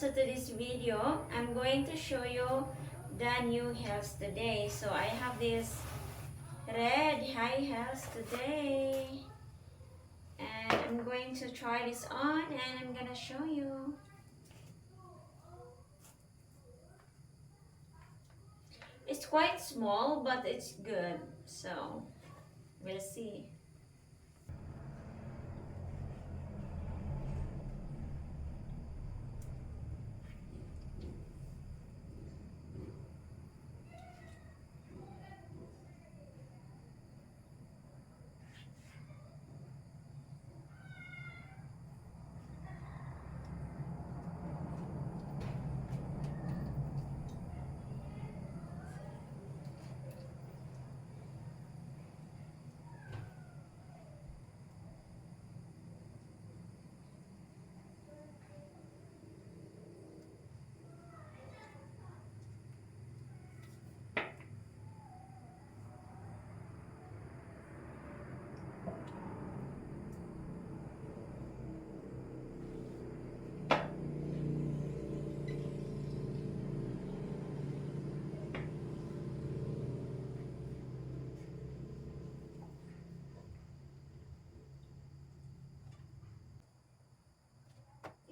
So to this video, I'm going to show you the new heels today. So I have this red high heels today. And I'm going to try this on and I'm gonna show you. It's quite small, but it's good. So we'll see.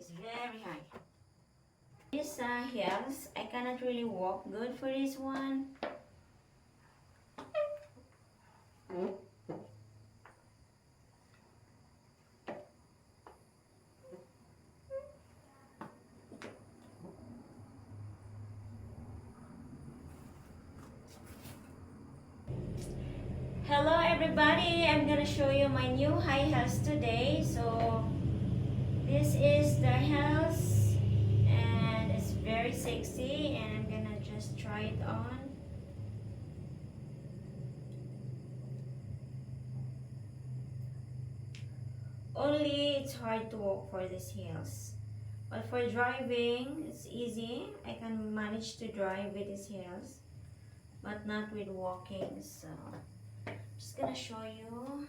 It's very high. These heels, I cannot really walk good for this one. Hello everybody, I'm gonna show you my new high heels today. So this is the heels and it's very sexy and I'm gonna just try it on. Only it's hard to walk for these heels. But for driving, it's easy. I can manage to drive with these heels. But not with walking, so I'm just gonna show you.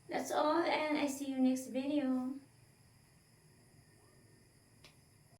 That's all and I see you next video.